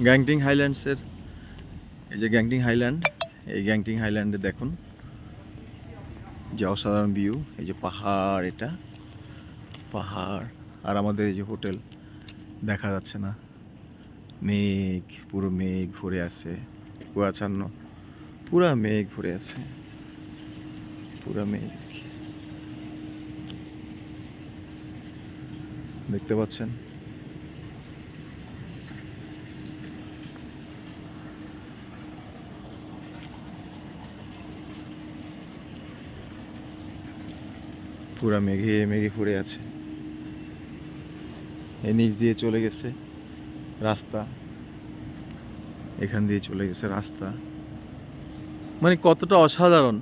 Genting হাইল্যান্ডসের এই যে Genting highland, এই গ্যাংটিং হাইল্যান্ডে দেখুন যে অসাধারণ ভিউ। এই যে পাহাড়, এটা পাহাড়, আর আমাদের এই যে হোটেল দেখা যাচ্ছে না, মেঘ, পুরো মেঘ ভরে আছে, কুয়াচ্ছন্ন, পুরা মেঘ ভরে আছে, পুরা মেঘ দেখতে পাচ্ছেন। পুরা মেঘে মেঘে ভরে আছে। এই নিচ দিয়ে চলে গেছে রাস্তা, এখান দিয়ে চলে গেছে রাস্তা। মানে কতটা অসাধারণ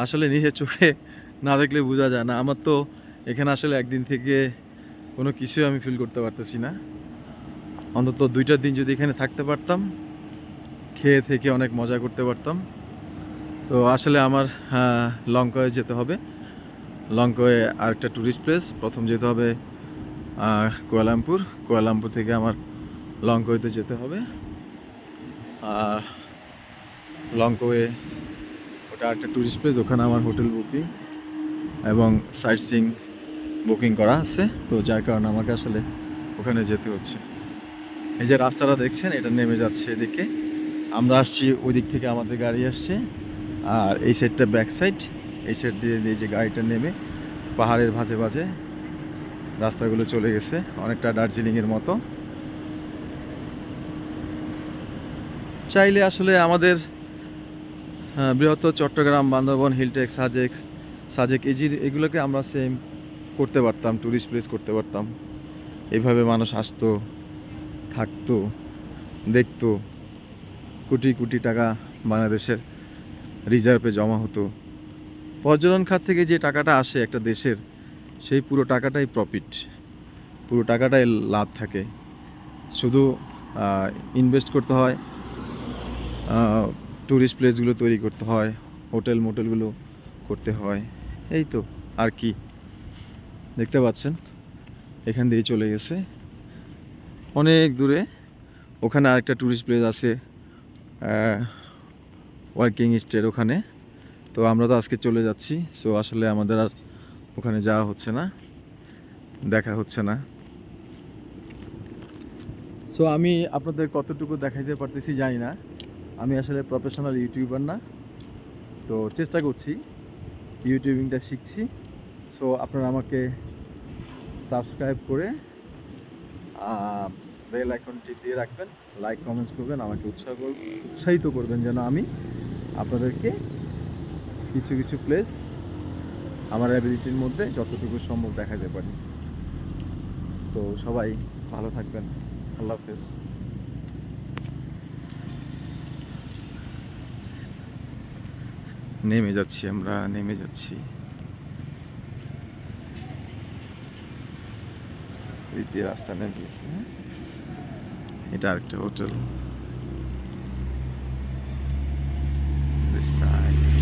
আসলে নিজের চোখে না দেখলে বোঝা যায় না। আমার তো এখানে আসলে একদিন থেকে কোনো কিছুই আমি ফিল করতে পারতেছি না। অন্তত 2টা দিন যদি এখানে থাকতে পারতাম, খেয়ে থেকে অনেক মজা করতে পারতাম। তো আসলে আমার লঙ্কায় যেতে হবে। লঙ্কায় আরেকটা ট্যুরিস্ট প্লেস, প্রথম যেতে হবে কুয়ালালামপুর। কুয়ালালামপুর থেকে আমার লঙ্কাওয়েতে যেতে হবে। আর লঙ্কাওয়ে ওটা একটা ট্যুরিস্ট প্লেস, ওখানে আমার হোটেল বুকিং এবং সাইট সিইং বুকিং করা আছে। তো যার কারণে আমাকে আসলে ওখানে যেতে হচ্ছে। এই যে রাস্তাটা দেখছেন, এটা নেমে যাচ্ছে এদিকে, আমরা আসছি ওই দিক থেকে, আমাদের গাড়ি আসছে। আর এই সাইডটা ব্যাক সাইড, এই সাইড দিয়ে দিয়ে যে গাড়িটা নেমে পাহাড়ের ভাঁজে ভাঁজে রাস্তাগুলো চলে গেছে, অনেকটা দার্জিলিংয়ের মতো। চাইলে আসলে আমাদের বৃহত্তর চট্টগ্রাম, বান্দরবন, হিলটেক, সাজেক এগুলোকে আমরা সেম করতে পারতাম, ট্যুরিস্ট প্লেস করতে পারতাম। এইভাবে মানুষ আসতো, থাকতো, দেখতো, কোটি কোটি টাকা বাংলাদেশের রিজার্ভে জমা হতো। পর্যটন খাত থেকে যে টাকাটা আসে একটা দেশের, সেই পুরো টাকাটাই প্রফিট, পুরো টাকাটাই লাভ থাকে। শুধু ইনভেস্ট করতে হয়, ট্যুরিস্ট প্লেসগুলো তৈরি করতে হয়, হোটেল মোটেলগুলো করতে হয়, এই তো আর কি। দেখতে পাচ্ছেন এখান দিয়ে চলে গেছে অনেক দূরে। ওখানে আরেকটা ট্যুরিস্ট প্লেস আছে ওয়ার্কিং স্টের ওখানে। তো আমরা তো আজকে চলে যাচ্ছি, সো আসলে আমাদের আর ওখানে যাওয়া হচ্ছে না, দেখা হচ্ছে না। সো আমি আপনাদের কতটুকু দেখাইতে পারতেছি জানি না, আমি আসলে প্রফেশনাল ইউটিউবার না, তো চেষ্টা করছি, ইউটিউবিংটা শিখছি। সো আপনারা আমাকে সাবস্ক্রাইব করে বেল আইকনটি দিয়ে রাখবেন, লাইক কমেন্টস করবেন, আমাকে উৎসাহিত করবেন যেন আমি আপনাদেরকে কিছু কিছু প্লেস আমার অ্যাবিলিটির মধ্যে যতটুকু সম্ভব দেখাতে পারি। তো সবাই ভালো থাকবেন, আল্লাহ হাফেজ। নেমে যাচ্ছি, আমরা নেমে যাচ্ছি। দ্বিতীয় রাস্তা নেমে গেছি, এটা আরেকটা হোটেল। This side.